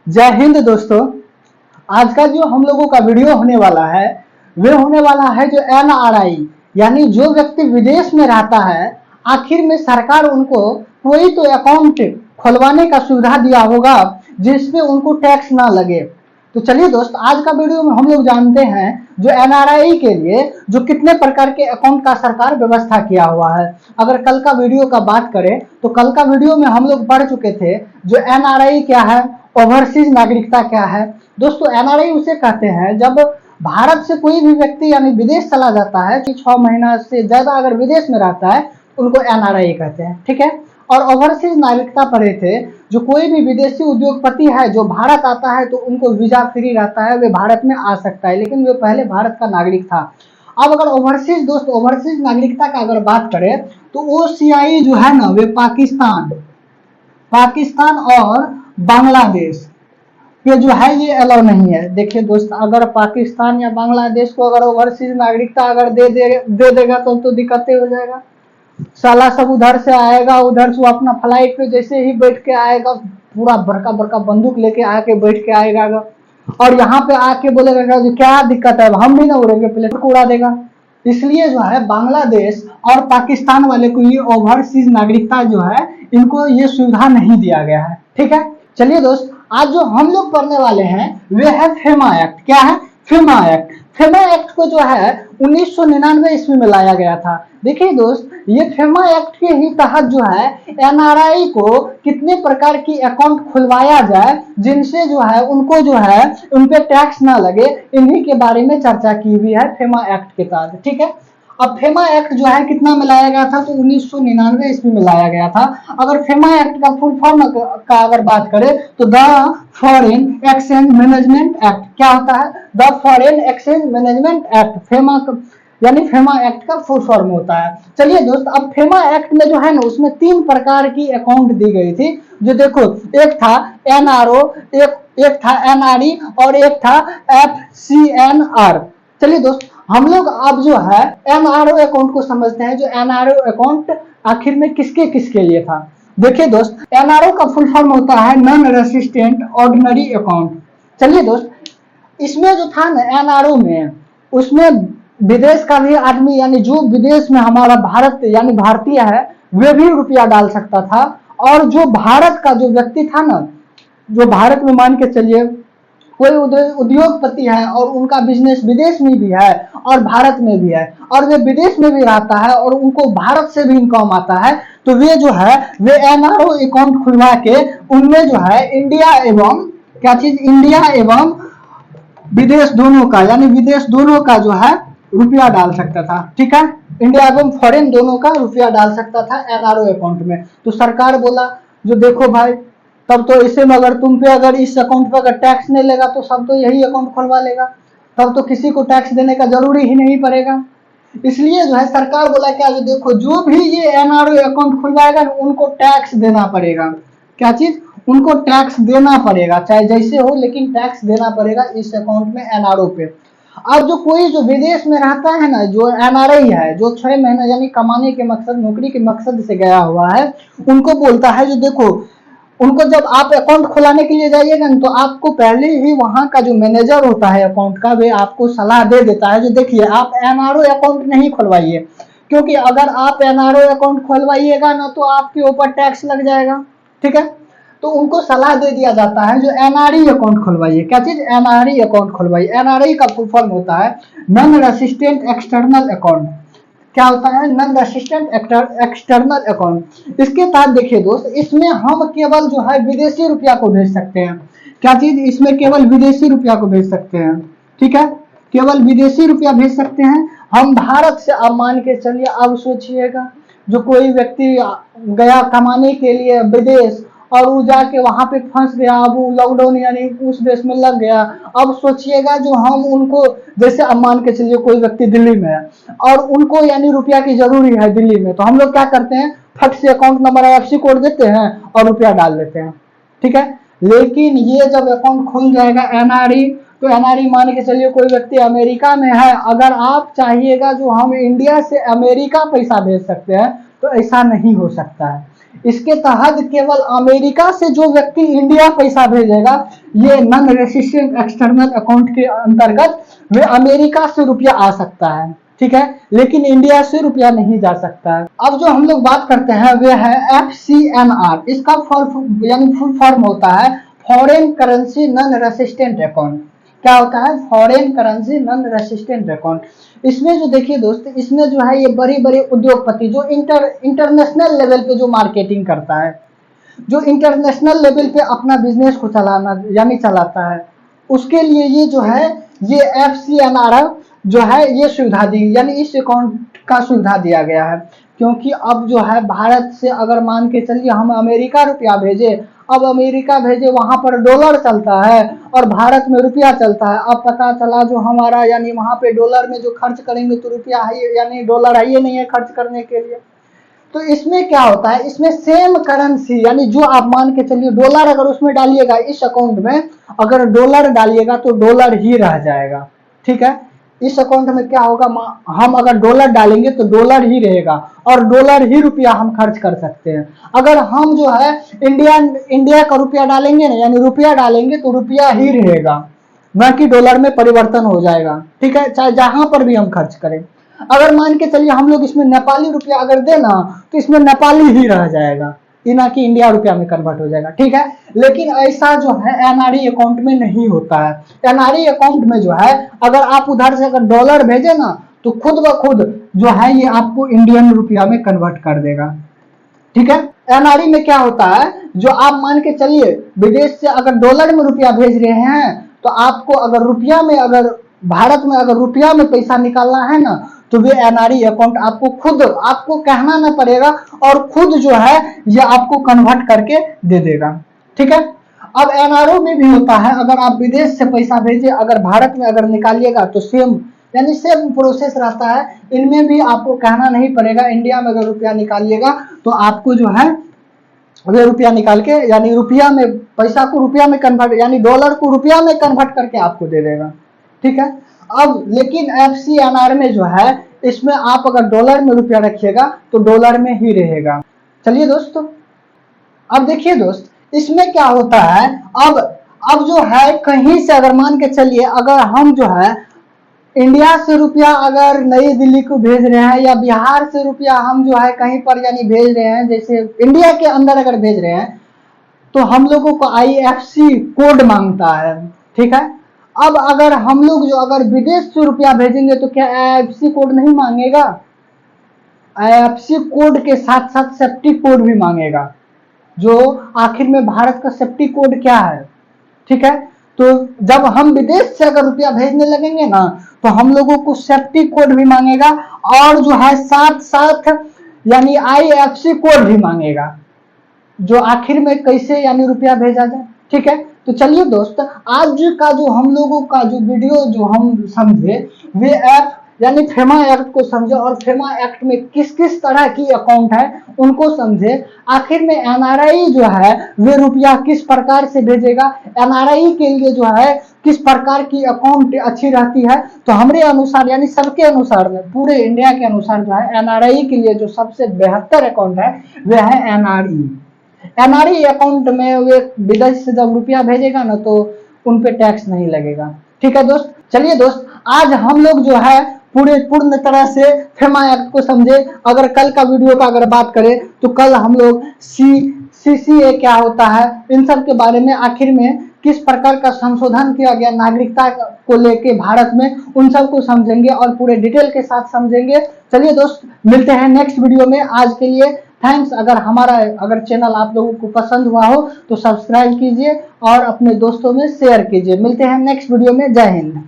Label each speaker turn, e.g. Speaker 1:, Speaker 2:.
Speaker 1: जय हिंद दोस्तों। आज का जो हम लोगों का वीडियो होने वाला है वे होने वाला है जो एनआरआई यानी जो व्यक्ति विदेश में रहता है, आखिर में सरकार उनको कोई तो अकाउंट खुलवाने का सुविधा दिया होगा जिसमें उनको टैक्स ना लगे। तो चलिए दोस्त, आज का वीडियो में हम लोग जानते हैं जो एनआरआई के लिए जो कितने प्रकार के अकाउंट का सरकार व्यवस्था किया हुआ है। अगर कल का वीडियो का बात करें तो कल का वीडियो में हम लोग पढ़ चुके थे जो एनआरआई क्या है, ओवरसीज नागरिकता क्या है। दोस्तों, एनआरआई उसे कहते हैं जब भारत से कोई भी व्यक्ति यानी विदेश चला जाता है कि 6 महीना से ज्यादा अगर विदेश में रहता है उनको एनआरआई कहते हैं, ठीक है। और ओवरसीज नागरिकता पढ़े थे जो कोई भी विदेशी उद्योगपति है जो भारत आता है तो उनको वीजा फ्री रहता है, वे भारत में आ सकता है, लेकिन वे पहले भारत का नागरिक था। अब अगर ओवरसीज नागरिकता का अगर बात करें तो ओसीआई जो है ना, वे पाकिस्तान और बांग्लादेश ये जो है ये अलाउ नहीं है। देखिए दोस्त, अगर पाकिस्तान या बांग्लादेश को अगर ओवरसीज नागरिकता अगर दे देगा तो दिक्कतें हो जाएगा। साला सब उधर से आएगा, उधर से वो अपना फ्लाइट पे जैसे ही बैठ के आएगा पूरा बड़का बड़का बंदूक लेके आके बैठ के आएगा और यहाँ पे आके बोलेगा जो क्या दिक्कत है, हम भी ना उड़ेंगे, प्लेन को उड़ा देगा। इसलिए जो है बांग्लादेश और पाकिस्तान वाले को ये ओवरसीज नागरिकता जो है इनको ये सुविधा नहीं दिया गया है, ठीक है। चलिए दोस्त, आज जो हम लोग पढ़ने वाले हैं वे है फेमा एक्ट। क्या है? FEMA act. फेमा एक्ट को जो है 1999 ईस्वी में लाया गया था। देखिए दोस्त, ये फेमा एक्ट के ही तहत जो है एनआरआई को कितने प्रकार की अकाउंट खुलवाया जाए जिनसे जो है उनको जो है उन पे टैक्स ना लगे, इन्हीं के बारे में चर्चा की हुई है फेमा एक्ट के तहत, ठीक है। अब फेमा एक्ट जो है कितना में लाया गया था तो 1999 ईस्वी में लाया गया था। अगर फेमा एक्ट का फुल फॉर्म का अगर बात करें तो the foreign exchange management act. क्या होता है? The foreign exchange management act. FEMA यानी फेमा एक्ट का फुल फॉर्म होता है। चलिए दोस्त, अब फेमा एक्ट में जो है ना उसमें 3 प्रकार की अकाउंट दी गई थी। जो देखो, एक था एनआरओ, एक था एनआरई और एक था एफसीएनआर। चलिए दोस्त, हम लोग अब जो है एनआरओ अकाउंट को समझते हैं। जो एनआरओ अकाउंट आखिर में किसके किसके लिए था? देखिए दोस्त, एनआरओ का फुल फॉर्म होता है नॉन रेसिस्टेंट ऑर्डिनरी अकाउंट। चलिए दोस्त, इसमें जो था ना एनआरओ में, उसमें विदेश का भी आदमी यानी जो विदेश में हमारा भारत यानी भारतीय है वे भी रुपया डाल सकता था। और जो भारत का जो व्यक्ति था ना, जो भारत में मान के चलिए कोई उद्योगपति है और उनका बिजनेस विदेश में भी है और भारत में भी है और वे विदेश में भी रहता है और उनको भारत से भी इनकम आता है, तो वे जो है वे एनआरओ अकाउंट खुलवा के उनमें जो है इंडिया एवं इंडिया एवं विदेश दोनों का यानी विदेश दोनों का जो है रुपया डाल सकता था, ठीक है। इंडिया एवं फॉरेन दोनों का रुपया डाल सकता था एनआरओ अकाउंट में। तो सरकार बोला जो देखो भाई, तब तो इसे में अगर तुम पे अगर इस अकाउंट पर अगर टैक्स नहीं लेगा तो सब तो यही अकाउंट खुलवा लेगा, तब तो किसी को टैक्स देने का जरूरी ही नहीं पड़ेगा। इसलिए जो है सरकार बोला क्या, जो देखो जो भी ये एनआरओ अकाउंट खुलवाएगा उनको टैक्स देना पड़ेगा। क्या चीज? उनको टैक्स देना पड़ेगा, चाहे जैसे हो लेकिन टैक्स देना पड़ेगा इस अकाउंट में एनआरओ पे। अब जो कोई जो विदेश में रहता है ना, जो एनआरआई है, जो 6 महीना यानी कमाने के मकसद नौकरी के मकसद से गया हुआ है, उनको बोलता है जो देखो, उनको जब आप अकाउंट खुलाने के लिए जाइएगा तो आपको पहले ही वहां का जो मैनेजर होता है अकाउंट का वे आपको सलाह दे देता है जो देखिए आप एनआरओ अकाउंट नहीं खुलवाइए, क्योंकि अगर आप एनआरओ अकाउंट खुलवाइएगा ना तो आपके ऊपर टैक्स लग जाएगा, ठीक है। तो उनको सलाह दे दिया जाता है जो एनआरई अकाउंट खुलवाइए। क्या चीज? एनआरई अकाउंट खुलवाइए। एनआरई का फुल फॉर्म होता है नॉन रेसिस्टेंट एक्सटर्नल अकाउंट। क्या होता है? Non resistant external account. इसके तहत देखिए दोस्त, इसमें हम केवल जो है विदेशी रुपया को भेज सकते हैं। क्या चीज? इसमें केवल विदेशी रुपया को भेज सकते हैं, ठीक है। केवल विदेशी रुपया भेज सकते हैं हम भारत से। अब मान के चलिए, अब सोचिएगा जो कोई व्यक्ति गया कमाने के लिए विदेश और वो जाके वहां पे फंस गया, अब वो लॉकडाउन यानी उस देश में लग गया। अब सोचिएगा जो हम उनको, जैसे अब मान के चलिए कोई व्यक्ति दिल्ली में है और उनको यानी रुपया की जरूरी है दिल्ली में, तो हम लोग क्या करते हैं, फट से अकाउंट नंबर आईएफएससी कोड देते हैं और रुपया डाल देते हैं, ठीक है। लेकिन ये जब अकाउंट खुल जाएगा एनआरई, तो एनआरई मान के चलिए कोई व्यक्ति अमेरिका में है, अगर आप चाहिएगा जो हम इंडिया से अमेरिका पैसा भेज सकते हैं तो ऐसा नहीं हो सकता है। इसके तहत केवल अमेरिका से जो व्यक्ति इंडिया पैसा भेजेगा, ये नॉन रेसिडेंट एक्सटर्नल अकाउंट के अंतर्गत वे अमेरिका से रुपया आ सकता है, ठीक है, लेकिन इंडिया से रुपया नहीं जा सकता है। अब जो हम लोग बात करते हैं वे है FCNR। इसका फुल फॉर्म होता है foreign currency non resistant account. क्या होता है? Foreign currency non resistant account. इसमें जो देखिए दोस्त, इसमें जो है ये बड़े बड़े उद्योगपति जो इंटरनेशनल लेवल पे जो मार्केटिंग करता है, जो इंटरनेशनल लेवल पे अपना बिजनेस को चलाना यानी चलाता है, उसके लिए ये जो है ये FCNR जो है ये सुविधा दी, यानी इस अकाउंट का सुविधा दिया गया है। क्योंकि अब जो है भारत से अगर मान के चलिए हम अमेरिका रुपया भेजे, अब अमेरिका भेजे वहां पर डॉलर चलता है और भारत में रुपया चलता है। अब पता चला जो हमारा यानी वहां पे डॉलर में जो खर्च करेंगे तो रुपया है यानी डॉलर है ही नहीं है खर्च करने के लिए। तो इसमें क्या होता है, इसमें सेम करेंसी यानी जो आप मान के चलिए डॉलर अगर उसमें डालिएगा, इस अकाउंट में अगर डॉलर डालिएगा तो डॉलर ही रह जाएगा, ठीक है। इस अकाउंट में क्या होगा, हम अगर डॉलर डालेंगे तो डॉलर ही रहेगा और डॉलर ही रुपया हम खर्च कर सकते हैं। अगर हम जो है इंडिया का रुपया डालेंगे ना, यानी रुपया डालेंगे तो रुपया ही रहेगा, न कि डॉलर में परिवर्तन हो जाएगा, ठीक है, चाहे जहां पर भी हम खर्च करें। अगर मान के चलिए हम लोग इसमें नेपाली रुपया अगर देना तो इसमें नेपाली ही रह जाएगा, ना कि इंडिया रुपया में कन्वर्ट हो जाएगा, ठीक है। लेकिन ऐसा जो है NRE अकाउंट में नहीं होता है। NRE अकाउंट में जो है अगर आप उधर से अगर डॉलर भेजे ना तो खुद ब खुद जो है ये आपको इंडियन रुपया में कन्वर्ट कर देगा, ठीक है। NRE में क्या होता है, जो आप मान के चलिए विदेश से अगर डॉलर में रुपया भेज रहे हैं तो आपको अगर रुपया में अगर भारत में अगर रुपया में पैसा निकालना है ना तो वे NRE अकाउंट आपको खुद आपको कहना ना पड़ेगा और खुद जो है ये आपको कन्वर्ट करके दे देगा, ठीक है। अब NRO में भी होता है, अगर आप विदेश से पैसा भेजे अगर भारत में अगर निकालिएगा तो सेम यानी सेम प्रोसेस रहता है। इनमें भी आपको कहना नहीं पड़ेगा। इंडिया में अगर रुपया निकालिएगा तो आपको जो है वे रुपया निकाल के यानी रुपया में पैसा को रुपया में कन्वर्ट यानी डॉलर को रुपया में कन्वर्ट करके आपको दे देगा, ठीक है। अब लेकिन FCNR में जो है इसमें आप अगर डॉलर में रुपया रखिएगा तो डॉलर में ही रहेगा। चलिए दोस्तों, अब देखिए दोस्त इसमें क्या होता है, अब जो है कहीं से अगर मान के चलिए अगर हम जो है इंडिया से रुपया अगर नई दिल्ली को भेज रहे हैं या बिहार से रुपया हम जो है कहीं पर यानी भेज रहे हैं, जैसे इंडिया के अंदर अगर भेज रहे हैं तो हम लोगों को IFSC कोड मांगता है, ठीक है। अब अगर हम लोग जो अगर विदेश से रुपया भेजेंगे तो क्या IFSC कोड नहीं मांगेगा? IFSC कोड के साथ साथ सेफ्टी कोड भी मांगेगा, जो आखिर में भारत का सेफ्टी कोड क्या है, ठीक है। तो जब हम विदेश से अगर रुपया भेजने लगेंगे ना तो हम लोगों को सेफ्टी कोड भी मांगेगा और जो है साथ साथ यानी IFSC कोड भी मांगेगा, जो आखिर में कैसे यानी रुपया भेजा जाए, ठीक है। तो चलिए दोस्त, आज का जो हम लोगों का जो वीडियो जो हम समझे वे ऐप यानी फेमा एक्ट को समझे और फेमा एक्ट में किस किस तरह की अकाउंट है उनको समझे। आखिर में NRI जो है वे रुपया किस प्रकार से भेजेगा, NRI के लिए जो है किस प्रकार की अकाउंट अच्छी रहती है। तो हमारे अनुसार यानी सबके अनुसार में पूरे इंडिया के अनुसार जो है NRI के लिए जो सबसे बेहतर अकाउंट है वह है NRE अकाउंट में वे विदेश से जब रुपया भेजेगा ना तो उन पे टैक्स नहीं लगेगा, ठीक है दोस्त। चलिए दोस्त, आज हम लोग जो है पूर्ण तरह से फेमा एक्ट को समझे। अगर कल का वीडियो का अगर बात करें तो कल हम लोग CCA क्या होता है इन सब के बारे में, आखिर में किस प्रकार का संशोधन किया गया नागरिकता को लेके भारत में, उन सब को समझेंगे और पूरे डिटेल के साथ समझेंगे। चलिए दोस्त, मिलते हैं नेक्स्ट वीडियो में। आज के लिए थैंक्स। अगर चैनल आप लोगों को पसंद हुआ हो तो सब्सक्राइब कीजिए और अपने दोस्तों में शेयर कीजिए। मिलते हैं नेक्स्ट वीडियो में। जय हिंद।